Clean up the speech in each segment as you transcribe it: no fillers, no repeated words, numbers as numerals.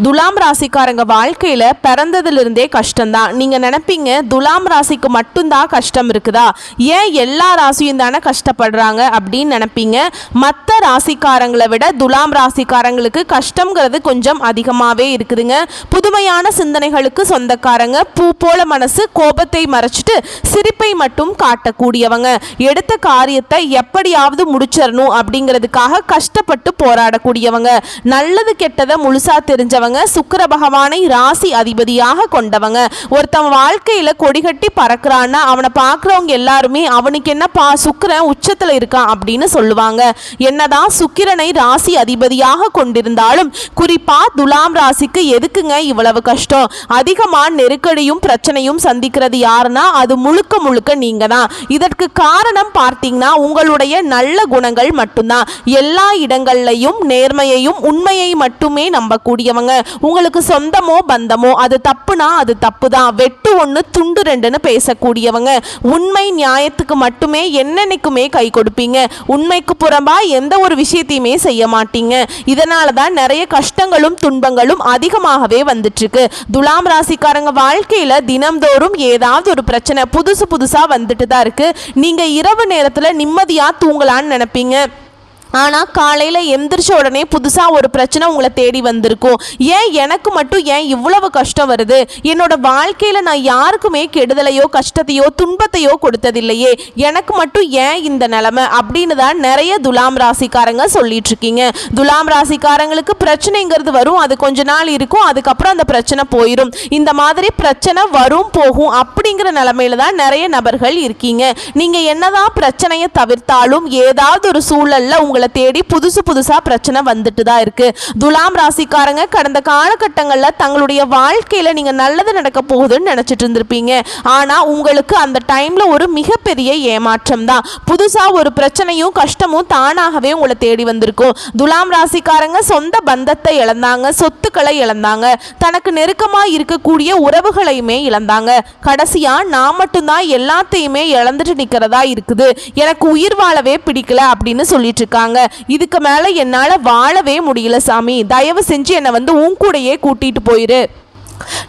துலாம் ராசிக்காரங்க வாழ்க்கையில் பிறந்ததுலேருந்தே கஷ்டம்தான். நீங்கள் நினைப்பீங்க துலாம் ராசிக்கு மட்டும்தான் கஷ்டம் இருக்குதா, ஏன் எல்லா ராசியும் தானே கஷ்டப்படுறாங்க அப்படின்னு நினைப்பீங்க. மற்ற ராசிக்காரங்களை விட துலாம் ராசிக்காரங்களுக்கு கஷ்டங்கிறது கொஞ்சம் அதிகமாகவே இருக்குதுங்க. புதுமையான சிந்தனைகளுக்கு சொந்தக்காரங்க, பூ போல மனசு, கோபத்தை மறைச்சிட்டு சிரிப்பை மட்டும் காட்டக்கூடியவங்க, எடுத்த காரியத்தை எப்படியாவது முடிச்சிடணும் அப்படிங்கிறதுக்காக கஷ்டப்பட்டு போராடக்கூடியவங்க, நல்லது கெட்டதை முழுசா தெரிஞ்சவங்க, சுக்கிர பகவானை ராசி அதிபதியாக கொண்டவங்க. ஒருத்தன் வாழ்க்கையில கொடிகட்டி பறக்கிறான்னா அவனை பார்க்குறவங்க எல்லாருமே அவனுக்கு என்னப்பா சுக்கிரன் உச்சத்தில் இருக்கான் அப்படின்னு சொல்லுவாங்க. என்னதான் சுக்கிரனை ராசி அதிபதியாக கொண்டிருந்தாலும் குறிப்பா துலாம் ராசிக்கு எதுக்குங்க இவ்வளவு கஷ்டம்? அதிகமான நெருக்கடியும் பிரச்சனையும் சந்திக்கிறது யாருன்னா அது முழுக்க முழுக்க நீங்க தான். இதற்கு காரணம் பார்த்தீங்கன்னா உங்களுடைய நல்ல குணங்கள் மட்டும்தான். எல்லா இடங்கள்லையும் நேர்மையையும் உண்மையை மட்டுமே நம்பக்கூடியவங்க. உங்களுக்கு சொந்தமோ பந்தமோ அது தப்புனா அது தப்பு தான், வெட்டு ஒன்று துண்டு ரெண்டுன்னு பேசக்கூடியவங்க. உண்மை நியாயத்துக்கு மட்டுமே என்னென்னைக்குமே கை கொடுப்பீங்க. உண்மைக்கு புறம்பா எந்த ஒரு விஷயத்தையுமே செய்ய மாட்டீங்க. இதனால தான் நிறைய கஷ்டங்களும் துன்பங்களும் அதிகமாகவே வந்துட்டு இருக்கு. துலாம் ராசிக்காரங்க வாழ்க்கையில தினம்தோறும் ஏதாவது ஒரு பிரச்சனை புதுசா வந்துட்டு தான் இருக்கு. நீங்க இரவு நேரத்துல நிம்மதியா தூங்கலான்னு நினைப்பீங்க, ஆனால் காலையில் எந்திரிச்ச உடனே புதுசாக ஒரு பிரச்சனை உங்களை தேடி வந்திருக்கும். ஏன் எனக்கு மட்டும் ஏன் இவ்வளவு கஷ்டம் வருது? என்னோட வாழ்க்கையில் நான் யாருக்குமே கெடுதலையோ கஷ்டத்தையோ துன்பத்தையோ கொடுத்ததில்லையே, எனக்கு மட்டும் ஏன் இந்த நிலைமை அப்படின்னு தான் நிறைய துலாம் ராசிக்காரங்க சொல்லிட்டு இருக்கீங்க. துலாம் ராசிக்காரங்களுக்கு பிரச்சனைங்கிறது வரும், அது கொஞ்ச நாள் இருக்கும், அதுக்கப்புறம் அந்த பிரச்சனை போயிடும். இந்த மாதிரி பிரச்சனை வரும் போகும் அப்படிங்கிற நிலைமையில தான் நிறைய நபர்கள் இருக்கீங்க. நீங்கள் என்னதான் பிரச்சனையை தவிர்த்தாலும் ஏதாவது ஒரு சூழல்ல உங்களை தேடி புதுசா பிரச்சனை வந்துட்டு தான் இருக்கு. துலாம் ராசிக்காரங்க கடந்த காலகட்டங்களில் தங்களுடைய வாழ்க்கையில நீங்க நல்லது நடக்க போகுதுன்னு நினைச்சிட்டு இருந்திருப்பீங்க. ஆனா உங்களுக்கு அந்த டைம்ல ஒரு மிகப்பெரிய ஏமாற்றம் தான். புதுசா ஒரு பிரச்சனையும் கஷ்டமும் தானாகவே உங்களை தேடி வந்திருக்கும். துலாம் ராசிக்காரங்க சொந்த பந்தத்தை இழந்தாங்க, சொத்துக்களை இழந்தாங்க, தனக்கு நெருக்கமா இருக்கக்கூடிய உறவுகளையுமே இழந்தாங்க. கடைசியா நான் மட்டும்தான் எல்லாத்தையுமே இழந்துட்டு நிக்கிறதா இருக்குது, எனக்கு உயிர் வாழவே பிடிக்கல அப்படின்னு சொல்லிட்டு இருக்காங்க. இதுக்கு மேல என்னால வாழவே முடியல சாமி, தயவு செஞ்சு என்னை உன் கூடயே கூட்டிட்டு போயிரு.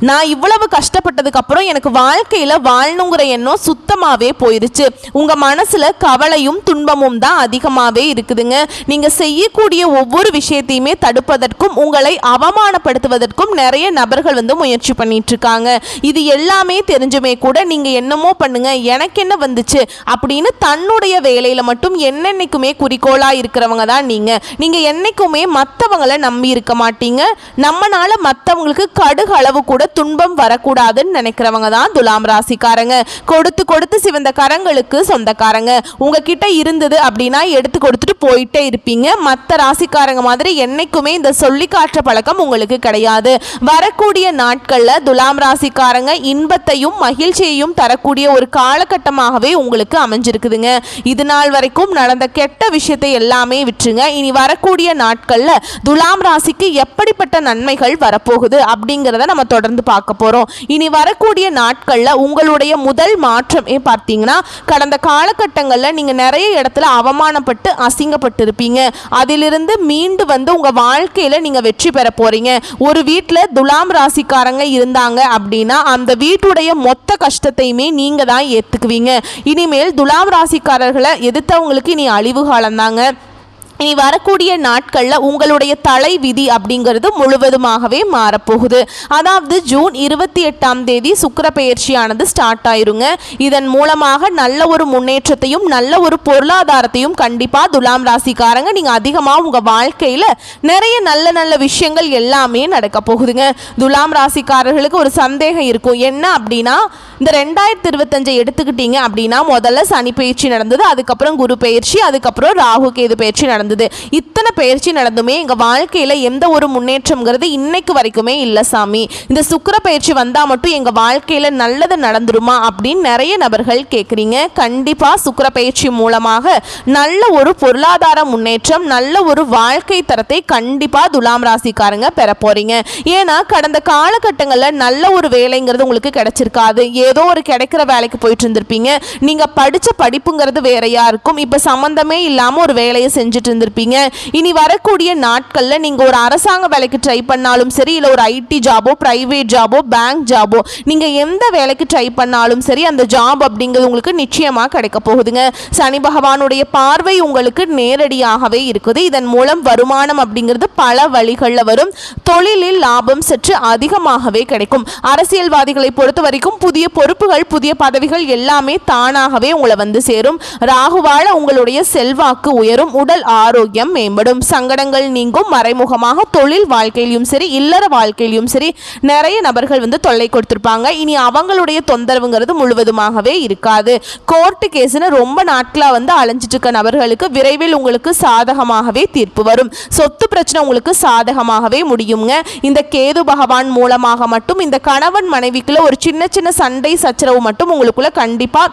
நான் இவ்வளவு கஷ்டப்பட்டதுக்கு அப்புறம் எனக்கு வாழ்க்கையில வாழணுங்கிற எண்ணம் சுத்தமாவே போயிருச்சு. உங்க மனசுல கவலையும் துன்பமும் தான் அதிகமாவே இருக்குதுங்க. நீங்க செய்யக்கூடிய ஒவ்வொரு விஷயத்தையுமே தடுப்பதற்கும் உங்களை அவமானப்படுத்துவதற்கும் நிறைய நபர்கள் முயற்சி பண்ணிட்டு இருக்காங்க. இது எல்லாமே தெரிஞ்சுமே கூட நீங்க என்னமோ பண்ணுங்க, எனக்கு என்ன வந்துச்சு அப்படின்னு தன்னுடைய வேலையில மட்டும் என்னென்னைக்குமே குறிக்கோளா இருக்கிறவங்க தான் நீங்க என்னைக்குமே மற்றவங்களை நம்பி இருக்க மாட்டீங்க. நம்மனால மற்றவங்களுக்கு கடுகளவு கூட துன்பம் வரக்கூடாதுன்னு நினைக்கிறவங்க தான் துலாம் ராசிக்காரங்க. கொடுத்து சிவந்த கரங்களுக்கு சொந்தக்காரங்க. உங்ககிட்ட இருந்தது அப்படின்னா எடுத்து கொடுத்துட்டு போயிட்டே இருப்பீங்க. மற்ற ராசிக்காரங்க மாதிரி என்னைக்குமே இந்த சொல்லி காட்டுற பழக்கம் உங்களுக்கு கிடையாது. வரக்கூடிய நாட்கள்ல துலாம் ராசிக்காரங்க இன்பத்தையும் மகிழ்ச்சியையும் தரக்கூடிய ஒரு காலகட்டமாகவே உங்களுக்கு அமைஞ்சிருக்குதுங்க. இது நாள் வரைக்கும் நடந்த கெட்ட விஷயத்தை எல்லாமே விட்டுருங்க. இனி வரக்கூடிய நாட்கள்ல துலாம் ராசிக்கு எப்படிப்பட்ட நன்மைகள் வரப்போகுது அப்படிங்கிறத நம்ம தொடர்ந்து பார்க்க போறோம். இனி வரக்கூடிய நாட்கள்ல உங்களுடைய முதல் மாற்றம் பார்த்தீங்கன்னா கடந்த காலகட்டங்களில் நீங்க நிறைய இடத்துல அவமானப்பட்டு அசிங்கப்பட்டு இருப்பீங்க. அதிலிருந்து மீண்டு உங்க வாழ்க்கையில நீங்க வெற்றி பெற போறீங்க. ஒரு வீட்டில் துலாம் ராசிக்காரங்க இருந்தாங்க அப்படின்னா அந்த வீட்டுடைய மொத்த கஷ்டத்தையுமே நீங்க தான் ஏத்துக்குவீங்க. இனிமேல் துலாம் ராசிக்காரர்களை எதிர்த்தவங்களுக்கு இனி அழிவு காலம் தாங்க. இனி வரக்கூடிய நாட்களில் உங்களுடைய தலை விதி அப்படிங்கிறது முழுவதுமாகவே மாறப்போகுது. அதாவது ஜூன் 28 சுக்கிர பெயர்ச்சியானது ஸ்டார்ட் ஆயிருங்க. இதன் மூலமாக நல்ல ஒரு முன்னேற்றத்தையும் நல்ல ஒரு பொருளாதாரத்தையும் கண்டிப்பாக துலாம் ராசிக்காரங்க நீங்கள் அதிகமாக உங்கள் வாழ்க்கையில் நிறைய நல்ல நல்ல விஷயங்கள் எல்லாமே நடக்க போகுதுங்க. துலாம் ராசிக்காரர்களுக்கு ஒரு சந்தேகம் இருக்கும், என்ன அப்படின்னா இந்த 2025 எடுத்துக்கிட்டீங்க அப்படின்னா முதல்ல சனி பயிற்சி நடந்தது, அதுக்கப்புறம் குரு பயிற்சி, அதுக்கப்புறம் ராகு கேது பயிற்சி நடந்தது. இத்தனை பயிற்சி நடந்துமே எங்க வாழ்க்கையில எந்த ஒரு முன்னேற்றம்ங்கிறது இன்னைக்கு வரைக்குமே இல்லை சாமி. இந்த சுக்கிர பயிற்சி வந்தா மட்டும் எங்க வாழ்க்கையில நல்லது நடந்துருமா அப்படின்னு நிறைய நபர்கள் கேட்குறீங்க. கண்டிப்பா சுக்கிர பயிற்சி மூலமாக நல்ல ஒரு பொருளாதார முன்னேற்றம், நல்ல ஒரு வாழ்க்கை தரத்தை கண்டிப்பா துலாம் ராசிக்காரங்க பெற போறீங்க. ஏன்னா கடந்த காலகட்டங்களில் நல்ல ஒரு வேலைங்கிறது உங்களுக்கு கிடைச்சிருக்காது. ஏதோ ஒரு கிடைக்கிற வேலைக்கு போயிட்டு இருந்திருப்பீங்க. நீங்க படிச்ச படிப்புங்கிறது வேறையா இருக்கும். இப்ப சம்பந்தமே இல்லாம ஒரு வேலையை செஞ்சுட்டு இருந்திருப்பீங்க. இனி வரக்கூடிய நாட்களில் நீங்கள் ஒரு அரசாங்க வேலைக்கு ட்ரை பண்ணாலும் சரி, இல்லை ஒரு ஐடி ஜாபோ, பிரைவேட் ஜாபோ, பேங்க் ஜாபோ, நீங்கள் எந்த வேலைக்கு ட்ரை பண்ணாலும் சரி அந்த ஜாப் அப்படிங்கிறது உங்களுக்கு நிச்சயமாக கிடைக்க போகுதுங்க. சனி பகவானுடைய பார்வை உங்களுக்கு நேரடியாகவே இருக்குது. இதன் மூலம் வருமானம் அப்படிங்கிறது பல வழிகளில் வரும். தொழிலில் லாபம் சற்று அதிகமாகவே கிடைக்கும். அரசியல்வாதிகளை பொறுத்த வரைக்கும் புதிய பொறுப்புகள், புதிய பதவிகள் எல்லாமே தானாகவே உங்களை வந்து சேரும். ராகுவால உங்களுடைய செல்வாக்கு உயரும். உடல் ஆரோக்கியம் மேம்படும். சங்கடங்கள் நீங்கும். மறைமுகமாக தொழில் வாழ்க்கையிலும் சரி, இல்லற வாழ்க்கையிலும் சரி நிறைய நபர்கள் வந்து தொல்லை கொடுத்திருப்பாங்க. இனி அவங்களுடைய தொந்தரவுங்கிறது முழுவதுமாகவே இருக்காது. கோர்ட்டு கேஸ்னு ரொம்ப நாட்களா வந்து அலைஞ்சிட்டு இருக்க நபர்களுக்கு விரைவில் உங்களுக்கு சாதகமாகவே தீர்ப்பு வரும். சொத்து பிரச்சனை உங்களுக்கு சாதகமாகவே முடியுங்க. இந்த கேது பகவான் மூலமாக மட்டும் இந்த கணவன் மனைவிக்குள்ள ஒரு சின்ன சின்ன சண்டை சச்சரவு மட்டும் உங்களுக்குள்ள கண்டிப்பா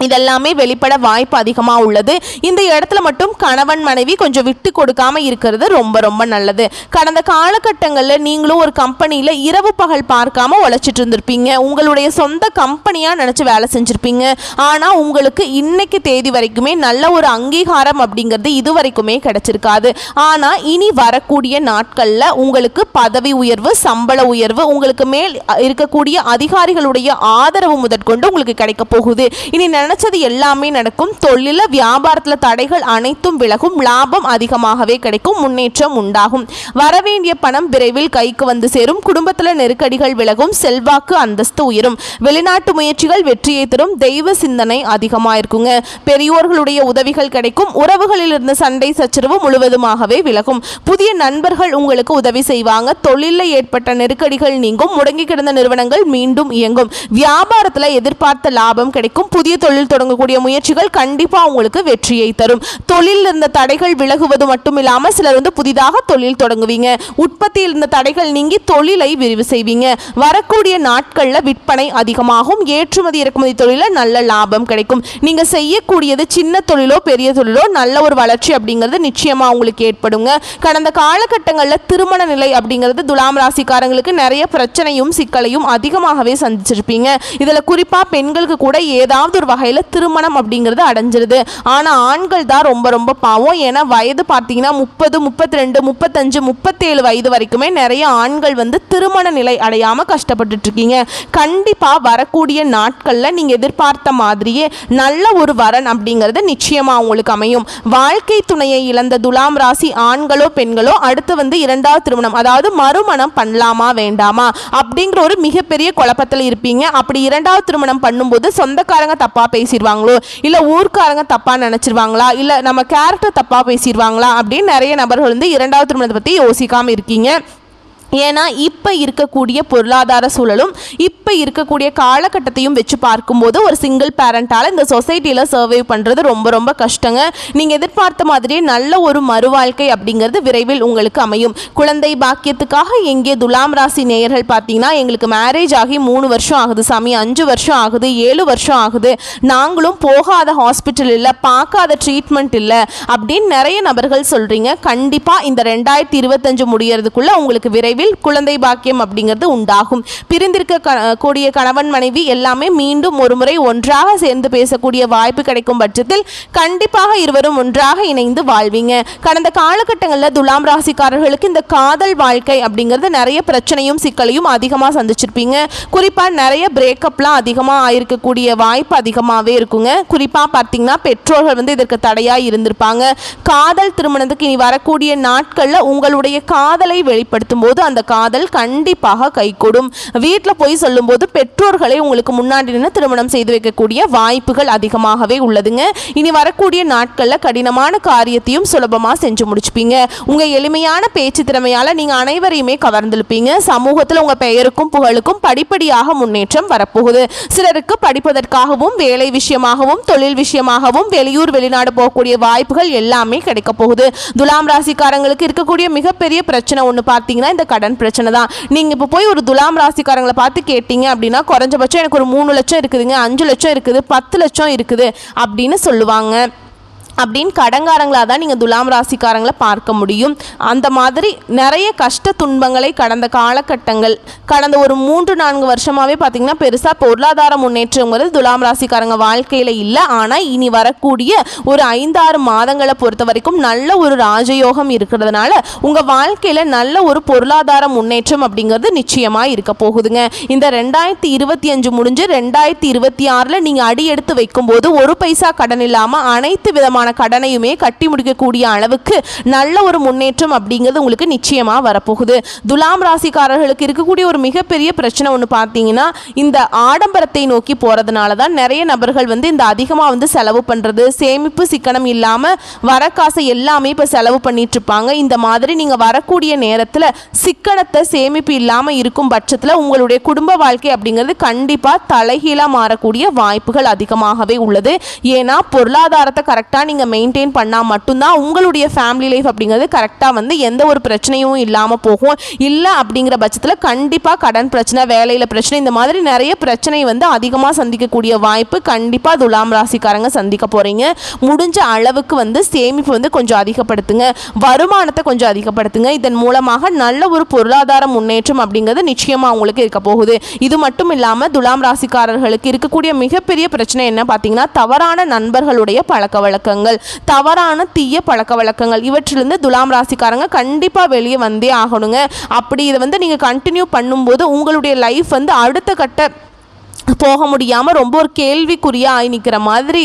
இதெல்லாமே வெளிப்பட வாய்ப்பு அதிகமாக உள்ளது. இந்த இடத்துல மட்டும் கணவன் மனைவி கொஞ்சம் விட்டு கொடுக்காம இருக்கிறது ரொம்ப ரொம்ப நல்லது. கடந்த காலகட்டங்களில் நீங்களும் ஒரு கம்பெனியில் இரவு பகல் பார்க்காம உழைச்சிட்டு இருந்திருப்பீங்க. உங்களுடைய சொந்த கம்பெனியாக நினச்சி வேலை செஞ்சுருப்பீங்க. ஆனால் உங்களுக்கு இன்னைக்கு தேதி வரைக்குமே நல்ல ஒரு அங்கீகாரம் அப்படிங்கிறது இது வரைக்குமே கிடைச்சிருக்காது. ஆனால் இனி வரக்கூடிய நாட்களில் உங்களுக்கு பதவி உயர்வு, சம்பள உயர்வு, உங்களுக்கு மேல் இருக்கக்கூடிய அதிகாரிகளுடைய ஆதரவு முதற்கொண்டு உங்களுக்கு கிடைக்க போகுது. இனி நினைச்சது எல்லாமே நடக்கும். தொழில வியாபாரத்தில் தடைகள் அனைத்தும் விலகும். லாபம் அதிகமாகவே கிடைக்கும். முன்னேற்றம் உண்டாகும். வரவேண்டிய பணம் விரைவில் கைக்கு வந்து சேரும். குடும்பத்தில் நெருக்கடிகள் விலகும். செல்வாக்கு அந்தஸ்து உயரும். வெளிநாட்டு முயற்சிகள் வெற்றியை தரும். தெய்வ சிந்தனை அதிகமாக இருக்குங்க. பெரியோர்களுடைய உதவிகள் கிடைக்கும். உறவுகளில் இருந்த சண்டை சச்சரவு முழுவதுமாகவே விலகும். புதிய நண்பர்கள் உங்களுக்கு உதவி செய்வாங்க. தொழிலில் ஏற்பட்ட நெருக்கடிகள் நீங்கும். முடங்கி கிடந்த நிறுவனங்கள் மீண்டும் இயங்கும். வியாபாரத்தில் எதிர்பார்த்த லாபம் கிடைக்கும். புதிய தொழில் தொடங்கக்கூடிய முயற்சிகள் கண்டிப்பா உங்களுக்கு வெற்றியை தரும். தொழில் இருந்த தடைகள் விலகுவது மட்டும் இல்லாம சிலர் வந்து புதிதாக தொழில் தொடங்குவீங்க. உற்பத்தியில் இருந்த தடைகள் நீங்கி தொழிலை விரிவு செய்வீங்க. வரக்கூடிய நாட்கள்ல விற்பனை அதிகமாகும். ஏற்றுமதி இறக்குமதி தொழில நல்ல லாபம் கிடைக்கும். நீங்க செய்யக்கூடியது சின்ன தொழிலோ பெரிய தொழிலோ நல்ல ஒரு வளர்ச்சி அப்படிங்கிறது நிச்சயமா உங்களுக்கு ஏற்படுங்க. கடந்த காலகட்டங்களில் திருமண நிலை அப்படிங்கிறது துலாம் ராசிக்காரங்களுக்கு நிறைய பிரச்சனையும் சிக்கலையும் அதிகமாகவே சந்திச்சிருப்பீங்க. இதுல குறிப்பா பெண்களுக்கு கூட ஏதாவது ஒரு வகையில் திருமணம் அப்படிங்கிறது அடைஞ்சிருது. ஆனால் ஆண்கள் தான் ரொம்ப ரொம்ப பாவம். ஏன்னா வயது பார்த்தீங்கன்னா 30, 32, 35, 37 வயது வரைக்குமே நிறைய ஆண்கள் வந்து திருமண நிலை அடையாமல் கஷ்டப்பட்டுட்டு இருக்கீங்க. கண்டிப்பாக வரக்கூடிய நாட்களில் நீங்கள் எதிர்பார்த்த மாதிரியே நல்ல ஒரு வரன் அப்படிங்கிறது நிச்சயமாக உங்களுக்கு அமையும். வாழ்க்கை துணையை இழந்த துலாம் ராசி ஆண்களோ பெண்களோ அடுத்து வந்து இரண்டாவது திருமணம், அதாவது மறுமணம் பண்ணலாமா வேண்டாமா அப்படிங்கிற ஒரு மிகப்பெரிய குழப்பத்தில் இருப்பீங்க. அப்படி இரண்டாவது திருமணம் பண்ணும்போது சொந்தக்காரங்க தப்பா பேசிடுவாங்களோ, இல்லை ஊர்க்காரங்க தப்பா நினைச்சிருவாங்களா, இல்லை நம்ம கேரக்டர் தப்பா பேசிடுவாங்களா அப்படின்னு நிறைய நபர்கள் வந்து இரண்டாவது திருமணத்தை பற்றி யோசிக்காமல் இருக்கீங்க. ஏன்னா இப்போ இருக்கக்கூடிய பொருளாதார சூழலும் இப்போ இருக்கக்கூடிய காலகட்டத்தையும் வச்சு பார்க்கும்போது ஒரு சிங்கிள் பேரண்டால் இந்த சொசைட்டியில் சர்வை பண்ணுறது ரொம்ப ரொம்ப கஷ்டங்க. நீங்கள் எதிர்பார்த்த மாதிரியே நல்ல ஒரு மறுவாழ்க்கை அப்படிங்கிறது விரைவில் உங்களுக்கு அமையும். குழந்தை பாக்கியத்துக்காக எங்கே துலாம் ராசி நேயர்கள் பார்த்தீங்கன்னா எங்களுக்கு மேரேஜ் ஆகி 3 வருஷம் ஆகுது சாமி, 5 வருஷம் ஆகுது, 7 வருஷம் ஆகுது, நாங்களும் போகாத ஹாஸ்பிட்டல் இல்லை, பார்க்காத ட்ரீட்மெண்ட் இல்லை அப்படின்னு நிறைய நபர்கள் சொல்கிறீங்க. கண்டிப்பாக இந்த 2025 முடியறதுக்குள்ளே உங்களுக்கு விரைவில் குழந்தை பாக்கியம் அப்படிங்கிறது உண்டாகும். பிரிந்திருக்க கூடிய கணவன் மனைவி எல்லாமே மீண்டும் ஒரு முறை ஒன்றாக சேர்ந்து பேசக்கூடிய வாய்ப்பு கிடைக்கும் பட்சத்தில் கண்டிப்பாக இருவரும் ஒன்றாக இணைந்து வாழ்வீங்க. கடந்த காலகட்டங்களில் துலாம் ராசிக்காரர்களுக்கு இந்த காதல் வாழ்க்கை அப்படிங்கிறது நிறைய பிரச்சனையும் சிக்கலையும் அதிகமாக சந்திச்சிருப்பீங்க. குறிப்பாக நிறைய பிரேக்கப்லாம் அதிகமாக ஆயிருக்கக்கூடிய வாய்ப்பு அதிகமாகவே இருக்குங்க. குறிப்பாக பார்த்தீங்கன்னா பெற்றோர்கள் வந்து இதற்கு தடையாக இருந்திருப்பாங்க. காதல் திருமணத்துக்கு இனி வரக்கூடிய நாட்களில் உங்களுடைய காதலை வெளிப்படுத்தும் போது அந்த காதல் கண்டிப்பாக கைகூடும். வீட்டில் போய் சொல்லும்போது பெற்றோர்களை உங்களுக்கு முன்னாடி நின்று திருமணம் செய்து வைக்கக்கூடிய வாய்ப்புகள் அதிகமாகவே உள்ளதுங்க. இனி வரக்கூடிய நாட்களில் கடினமான காரியத்தையும் சுலபமாக செஞ்சு முடிச்சுப்பீங்க. உங்கள் எளிமையான பேச்சு திறமையால் நீங்கள் அனைவரையுமே கவர்ந்திருப்பீங்க. சமூகத்தில் உங்கள் பெயருக்கும் புகழுக்கும் படிப்படியாக முன்னேற்றம் வரப்போகுது. சிலருக்கு படிப்பதற்காகவும் வேலை விஷயமாகவும் தொழில் விஷயமாகவும் வெளியூர் வெளிநாடு போகக்கூடிய வாய்ப்புகள் எல்லாமே கிடைக்க போகுது. துலாம் ராசிக்காரங்களுக்கு இருக்கக்கூடிய மிகப்பெரிய பிரச்சனை ஒன்று பார்த்தீங்கன்னா இந்த கடன் பிரச்சனை தான். நீங்கள் இப்போ போய் ஒரு துலாம் ராசிக்காரங்களை பார்த்து கேட்டீங்க அப்படின்னா குறைஞ்சபட்சம் எனக்கு ஒரு 3 லட்சம் இருக்குதுங்க, 5 லட்சம் இருக்குது, 10 லட்சம் இருக்குது அப்படின்னு சொல்லுவாங்க. அப்படின்னு கடங்காரங்களாக தான் நீங்கள் துலாம் ராசிக்காரங்களை பார்க்க முடியும். அந்த மாதிரி நிறைய கஷ்ட துன்பங்களை கடந்த காலகட்டங்கள் கடந்த ஒரு 3-4 வருஷமாகவே பார்த்திங்கன்னா பெருசாக பொருளாதார முன்னேற்றங்கிறது துலாம் ராசிக்காரங்க வாழ்க்கையில் இல்லை. ஆனால் இனி வரக்கூடிய ஒரு 5-6 மாதங்களை பொறுத்த வரைக்கும் நல்ல ஒரு ராஜயோகம் இருக்கிறதுனால உங்கள் வாழ்க்கையில் நல்ல ஒரு பொருளாதார முன்னேற்றம் அப்படிங்கிறது நிச்சயமாக இருக்க போகுதுங்க. இந்த 2025 முடிஞ்சு 2026 நீங்கள் அடி எடுத்து வைக்கும்போது ஒரு பைசா கடன் இல்லாமல் அனைத்து விதமான கடனையுமே கட்டி முடிக்கக்கூடிய அளவுக்கு நல்ல ஒரு முன்னேற்றம் அப்படிங்கிறது உங்களுக்கு நிச்சயமா வரப்போகுது. துலாம் ராசிக்காரர்களுக்கு இருக்கக்கூடிய ஒரு மிகப்பெரிய பிரச்சனை ஒன்று பார்த்தீங்கன்னா இந்த ஆடம்பரத்தை நோக்கி போறதுனால தான் நிறைய நபர்கள் இந்த அதிகமாக செலவு பண்றது, சேமிப்பு சிக்கனம் இல்லாம வர காசை எல்லாமே இப்போ செலவு பண்ணிட்டு இருப்பாங்க. இந்த மாதிரி நீங்க வரக்கூடிய நேரத்தில் சிக்கனத்தை சேமிப்பு இல்லாம இருக்கும் பட்சத்தில் உங்களுடைய குடும்ப வாழ்க்கை அப்படிங்கிறது கண்டிப்பா தலைகீழா மாறக்கூடிய வாய்ப்புகள் அதிகமாகவே உள்ளது. ஏன்னா பொருளாதாரத்தை கரெக்டாக நீங்கள் மெயின்டைன் பண்ணால் மட்டும்தான் உங்களுடைய ஃபேமிலி லைஃப் அப்படிங்கிறது கரெக்டாக எந்த ஒரு பிரச்சனையும் இல்லாமல் போகும். இல்லை அப்படிங்கிற பட்சத்தில் கண்டிப்பாக கடன் பிரச்சனை, வேலையில் பிரச்சனை, இந்த மாதிரி நிறைய பிரச்சனை அதிகமாக சந்திக்கக்கூடிய வாய்ப்பு கண்டிப்பாக துலாம் ராசிக்காரங்க சந்திக்க போகிறீங்க. முடிஞ்ச அளவுக்கு சேமிப்பு கொஞ்சம் அதிகப்படுத்துங்க, வருமானத்தை கொஞ்சம் அதிகப்படுத்துங்க. இதன் மூலமாக நல்ல ஒரு பொருளாதார முன்னேற்றம் அப்படிங்கிறது நிச்சயமாக உங்களுக்கு இருக்க போகுது. இது மட்டும் இல்லாமல் துலாம் ராசிக்காரர்களுக்கு இருக்கக்கூடிய மிகப்பெரிய பிரச்சனை என்ன பார்த்தீங்கன்னா தவறான நண்பர்களுடைய பழக்க வழக்கங்கள், தவறான தீய பழக்க வழக்கங்கள், இவற்றிலிருந்து துலாம் ராசிக்காரங்க கண்டிப்பா வெளியே வந்தே ஆகணுங்க. அப்படி இதை நீங்க கண்டினியூ பண்ணும்போது உங்களுடைய லைஃப் அடுத்த கட்ட போக முடியாமல் ரொம்ப ஒரு கேள்விக்குறியாக ஆகி நிற்கிற மாதிரி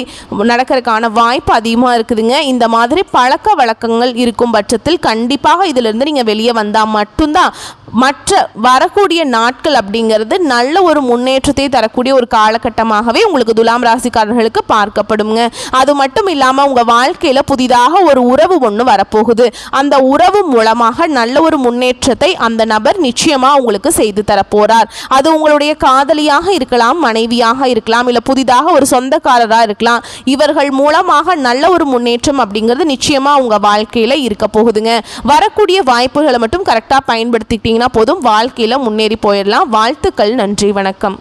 நடக்கிறதுக்கான வாய்ப்பு அதிகமாக இருக்குதுங்க. இந்த மாதிரி பழக்க வழக்கங்கள் இருக்கும் பட்சத்தில் கண்டிப்பாக இதிலிருந்து நீங்கள் வெளியே வந்தால் மட்டும்தான் மற்ற வரக்கூடிய நாட்கள் அப்படிங்கிறது நல்ல ஒரு முன்னேற்றத்தை தரக்கூடிய ஒரு காலகட்டமாகவே உங்களுக்கு துலாம் ராசிக்காரர்களுக்கு பார்க்கப்படுங்க. அது மட்டும் இல்லாமல் உங்கள் வாழ்க்கையில் புதிதாக ஒரு உறவு ஒன்று வரப்போகுது. அந்த உறவு மூலமாக நல்ல ஒரு முன்னேற்றத்தை அந்த நபர் நிச்சயமாக உங்களுக்கு செய்து தரப்போகிறார். அது உங்களுடைய காதலியாக இருக்கலாம், மனைவியாக இருக்கலாம், இல்லை புதிதாக ஒரு சொந்தக்காரராக இருக்கலாம். இவர்கள் மூலமாக நல்ல ஒரு முன்னேற்றம் அப்படிங்கிறது நிச்சயமாக உங்கள் வாழ்க்கையில் இருக்க போகுதுங்க. வரக்கூடிய வாய்ப்புகளை மட்டும் கரெக்டாக பயன்படுத்திக்கிட்டீங்க போதும், வாழ்க்கையில் முன்னேறி போயிடலாம். வாழ்த்துக்கள், நன்றி, வணக்கம்.